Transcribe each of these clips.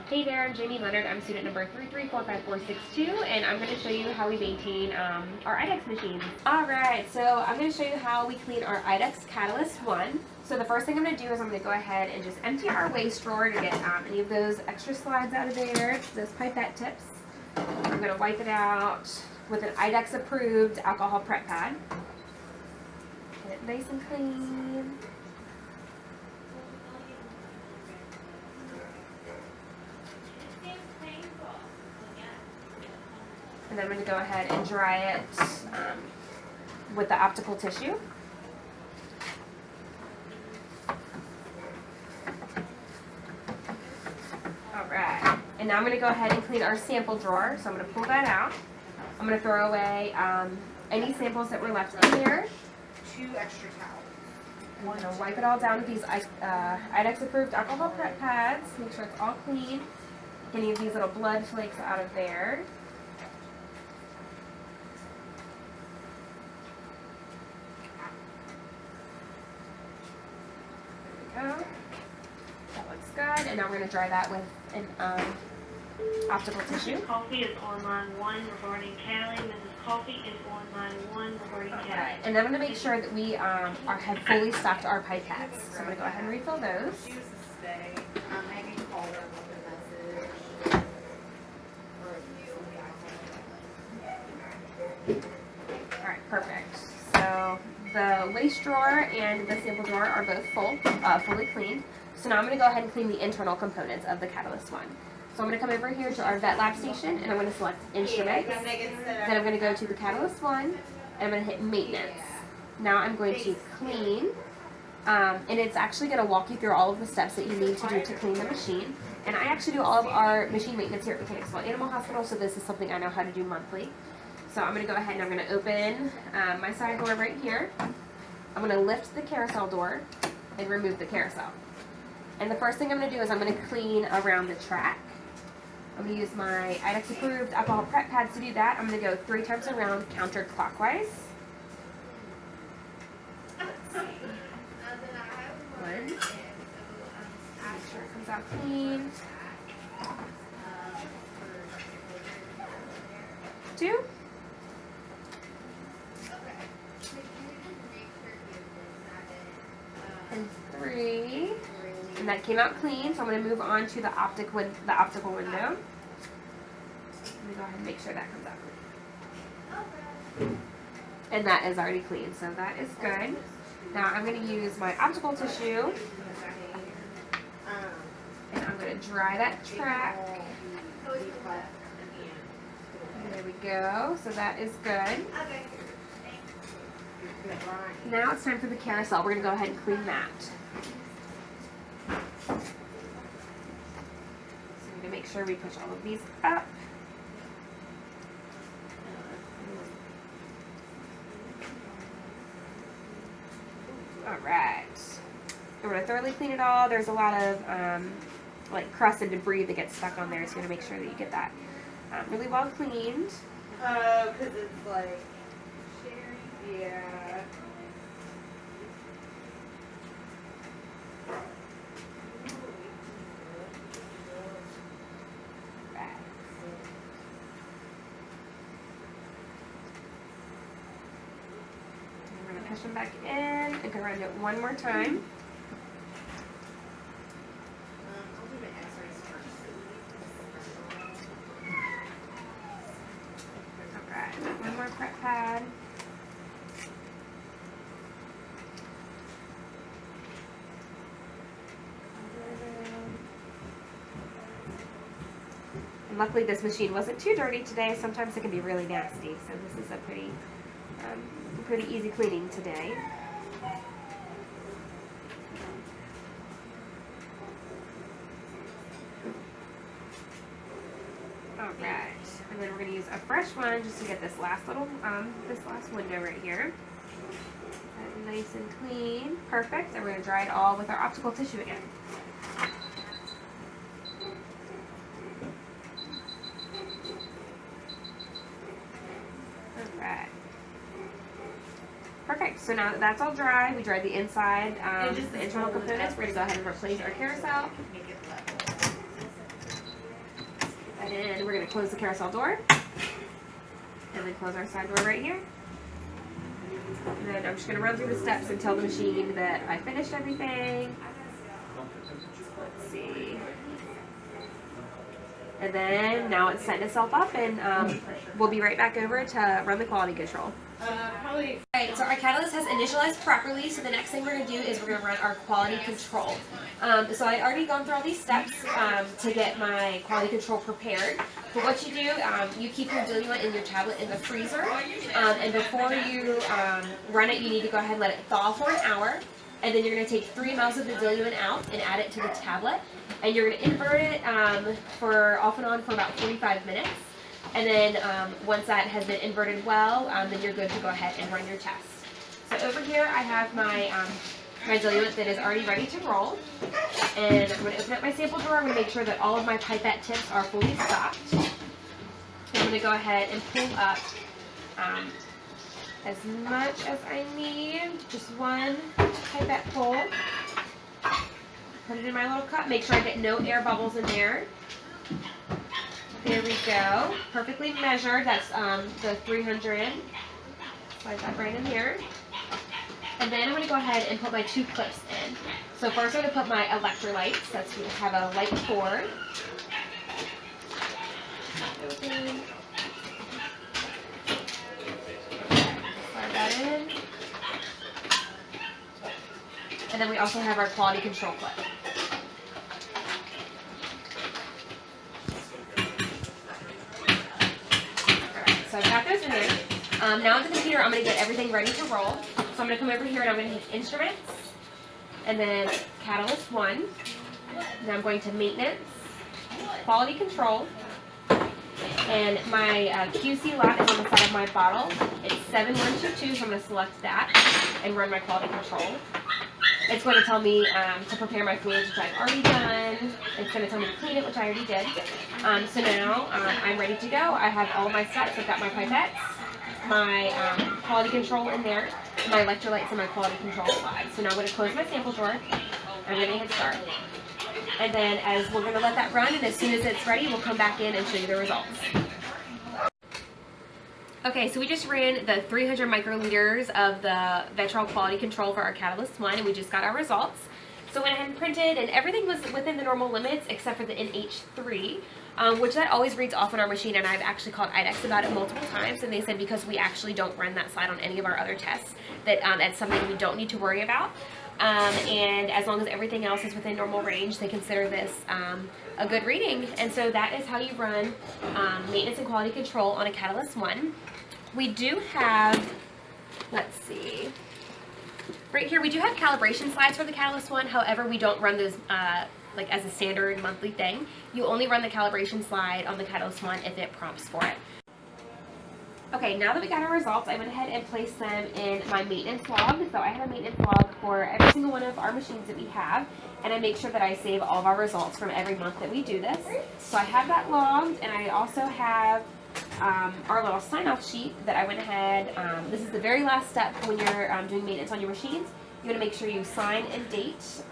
Hey there, I'm Leonard. I'm student number 3345462, and I'm going to show you how we maintain our IDEX machines. Alright, so I'm going to show you how we clean our IDEX Catalyst 1. So the first thing I'm going to do is I'm going to go ahead and just empty our waste drawer to get any of those extra slides out of there, those pipette tips. I'm going to wipe it out with an IDEX approved alcohol prep pad. Get it nice and clean. And then I'm going to go ahead and dry it with the optical tissue. Alright, and now I'm going to go ahead and clean our sample drawer. So I'm going to pull that out. I'm going to throw away any samples that were left in there. 2 extra towels. I'm going to wipe it all down with these IDEX approved alcohol prep pads. Make sure it's all clean. Get any of these little blood flakes out of there. That looks good, and now we're going to dry that with an optical tissue. Coffee is on line 1 regarding Callie. Mrs. Coffee is on line 1 regarding Callie. And then I'm going to make sure that we have fully stocked our pipettes. So I'm going to go ahead and refill those. She was to stay. Megan called her with a message. Alright, perfect. So the waste drawer and the sample drawer are both fully cleaned. So now I'm going to go ahead and clean the internal components of the Catalyst 1. So I'm going to come over here to our vet lab station, and I'm going to select Instruments. Then I'm going to go to the Catalyst 1, and I'm going to hit Maintenance. Now I'm going to clean, and it's actually going to walk you through all of the steps that you need to do to clean the machine. And I actually do all of our machine maintenance here at Mechanicsville Animal Hospital, so this is something I know how to do monthly. So I'm going to go ahead and I'm going to open my side door right here. I'm going to lift the carousel door and remove the carousel. And the first thing I'm going to do is I'm going to clean around the track. I'm going to use my IDEX approved alcohol prep pads to do that. I'm going to go 3 times around counterclockwise. One. Make sure it comes out clean. 2. And 3. And that came out clean, so I'm going to move on to the optical window. Let me go ahead and make sure that comes out clean. And that is already clean, so that is good. Now I'm going to use my optical tissue, and I'm going to dry that track. There we go, so that is good. Now it's time for the carousel. We're going to go ahead and clean that. So I'm going to make sure we push all of these up. Alright. I'm going to thoroughly clean it all. There's a lot of like crust and debris that gets stuck on there, so you're going to make sure that you get that really well cleaned. Oh, because it's like, yeah. Push them back in and go around it one more time. I'll do the x-rays first. Alright, one more prep pad. And luckily this machine wasn't too dirty today. Sometimes it can be really nasty, so this is a pretty easy cleaning today. Alright, and then we're going to use a fresh one just to get this last little, this last window right here. Nice and clean. Perfect. And we're going to dry it all with our optical tissue again. Alright. Perfect. So now that that's all dry, we dried the inside, the internal components. We're going to go ahead and replace our carousel. going to close the carousel door. And then close our side door right here. And then I'm just going to run through the steps and tell the machine that I finished everything. Let's see. And then now it's setting itself up, and we'll be right back over to run the quality control. Alright, so our catalyst has initialized properly, so the next thing we're going to do is we're going to run our quality control. So I already gone through all these steps to get my quality control prepared. But what you do, you keep your diluent in your tablet in the freezer, and before you run it, you need to go ahead and let it thaw for an hour. And then you're going to take 3 mLs of the diluent out and add it to the tablet. And you're going to invert it for off and on for about 45 minutes. And then once that has been inverted well, then you're good to go ahead and run your test. So over here I have my my diluent that is already ready to roll. And I'm going to open up my sample drawer. I'm going to make sure that all of my pipette tips are fully stocked. I'm going to go ahead and pull up as much as I need, just one pipette pull. Put it in my little cup. Make sure I get no air bubbles in there. There we go. Perfectly measured. That's the 300. Slide that right in here. And then I'm going to go ahead and put my 2 clips in. So first I'm going to put my electrolytes. That's going to have a light cord. Open. Slide that in. And then we also have our quality control clip. So I've got those in there. Now on the computer, I'm going to get everything ready to roll. So I'm going to come over here and I'm going to hit Instruments, and then Catalyst 1. Now I'm going to Maintenance, Quality Control, and my QC lot is on the side of my bottle. It's 7122, so I'm going to select that and run my quality control. It's going to tell me to prepare my fluids, which I've already done. It's going to tell me to clean it, which I already did. So now I'm ready to go. I have all of my steps. I've got my pipettes, my quality control in there, my electrolytes, and my quality control slide. So now I'm going to close my sample drawer. I'm going to hit start. And then as we're going to let that run, and as soon as it's ready, we'll come back in and show you the results. Okay, so we just ran the 300 microliters of the Vetrol quality control for our Catalyst 1, and we just got our results. So went ahead and printed, and everything was within the normal limits except for the NH3, which that always reads off on our machine, and I've actually called IDEX about it multiple times, and they said because we actually don't run that slide on any of our other tests, that that's something we don't need to worry about. And as long as everything else is within normal range, they consider this a good reading. And so that is how you run maintenance and quality control on a Catalyst 1. We do have, let's see, right here we do have calibration slides for the Catalyst 1. However, we don't run those like as a standard monthly thing. You only run the calibration slide on the Catalyst 1 if it prompts for it. Okay, now that we got our results, I went ahead and placed them in my maintenance log. So I have a maintenance log for every single one of our machines that we have, and I make sure that I save all of our results from every month that we do this. So I have that logged, and I also have our little sign-off sheet that I went ahead, this is the very last step when you're doing maintenance on your machines. You want to make sure you sign and date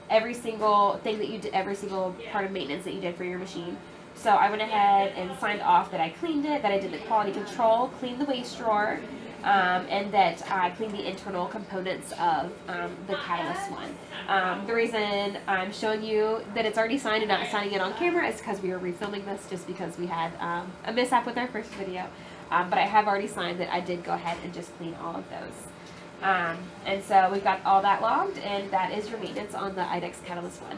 every single thing that you did, every single part of maintenance that you did for your machine. So I went ahead and signed off that I cleaned it, that I did the quality control, cleaned the waste drawer, and that I cleaned the internal components of the Catalyst 1. The reason I'm showing you that it's already signed and not signing it on camera is because we were refilming this just because we had a mishap with our first video. But I have already signed that I did go ahead and just clean all of those. And so we've got all that logged, and that is your maintenance on the IDEX Catalyst 1.